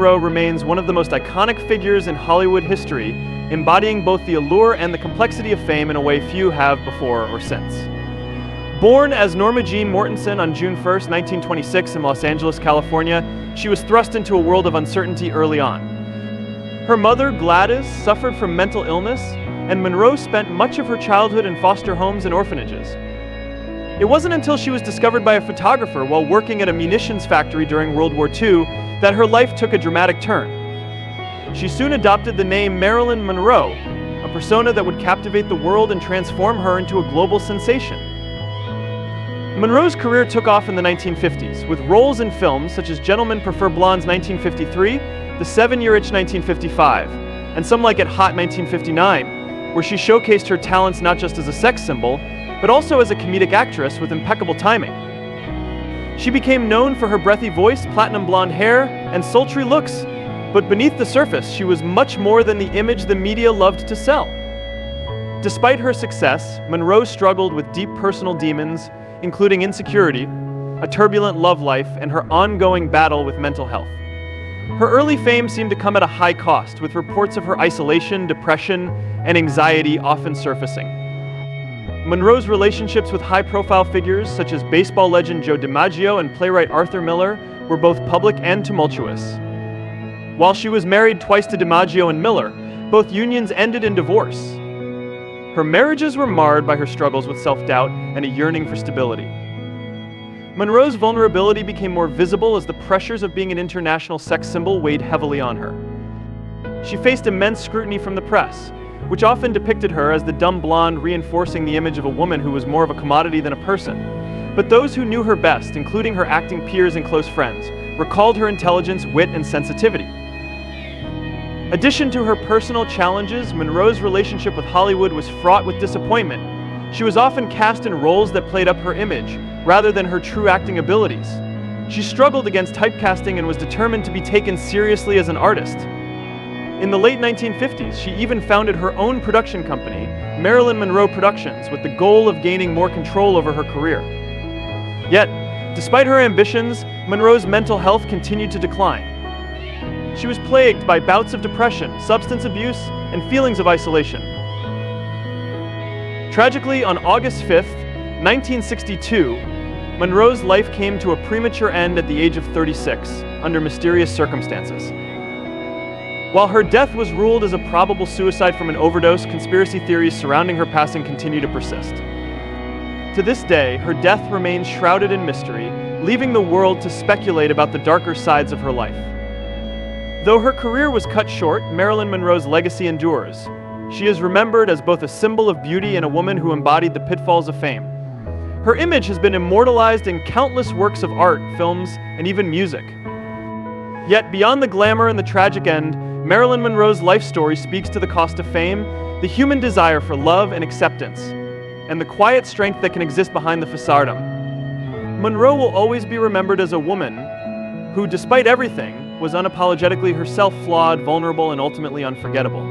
Monroe remains one of the most iconic figures in Hollywood history, embodying both the allure and the complexity of fame in a way few have before or since. Born as Norma Jean Mortensen on June 1st, 1926 in Los Angeles, California, she was thrust into a world of uncertainty early on. Her mother, Gladys, suffered from mental illness, and Monroe spent much of her childhood in foster homes and orphanages. It wasn't until she was discovered by a photographer while working at a munitions factory during World War II that her life took a dramatic turn. She soon adopted the name Marilyn Monroe, a persona that would captivate the world and transform her into a global sensation. Monroe's career took off in the 1950s, with roles in films such as Gentlemen Prefer Blondes 1953, The 7-Year Itch 1955, and Some Like It Hot 1959, where she showcased her talents not just as a sex symbol, but also as a comedic actress with impeccable timing. She became known for her breathy voice, platinum blonde hair, and sultry looks, but beneath the surface, she was much more than the image the media loved to sell. Despite her success, Monroe struggled with deep personal demons, including insecurity, a turbulent love life, and her ongoing battle with mental health. Her early fame seemed to come at a high cost, with reports of her isolation, depression, and anxiety often surfacing. Monroe's relationships with high-profile figures such as baseball legend Joe DiMaggio and playwright Arthur Miller were both public and tumultuous. While she was married twice to DiMaggio and Miller, both unions ended in divorce. Her marriages were marred by her struggles with self-doubt and a yearning for stability. Monroe's vulnerability became more visible as the pressures of being an international sex symbol weighed heavily on her. She faced immense scrutiny from the press, which often depicted her as the dumb blonde, reinforcing the image of a woman who was more of a commodity than a person. But those who knew her best, including her acting peers and close friends, recalled her intelligence, wit, and sensitivity. Addition to her personal challenges, Monroe's relationship with Hollywood was fraught with disappointment. She was often cast in roles that played up her image, rather than her true acting abilities. She struggled against typecasting and was determined to be taken seriously as an artist. In the late 1950s, she even founded her own production company, Marilyn Monroe Productions, with the goal of gaining more control over her career. Yet, despite her ambitions, Monroe's mental health continued to decline. She was plagued by bouts of depression, substance abuse, and feelings of isolation. Tragically, on August 5th, 1962, Monroe's life came to a premature end at the age of 36, under mysterious circumstances. While her death was ruled as a probable suicide from an overdose, conspiracy theories surrounding her passing continue to persist. To this day, her death remains shrouded in mystery, leaving the world to speculate about the darker sides of her life. Though her career was cut short, Marilyn Monroe's legacy endures. She is remembered as both a symbol of beauty and a woman who embodied the pitfalls of fame. Her image has been immortalized in countless works of art, films, and even music. Yet beyond the glamour and the tragic end, Marilyn Monroe's life story speaks to the cost of fame, the human desire for love and acceptance, and the quiet strength that can exist behind the facade. Monroe will always be remembered as a woman who, despite everything, was unapologetically herself flawed, vulnerable, and ultimately unforgettable.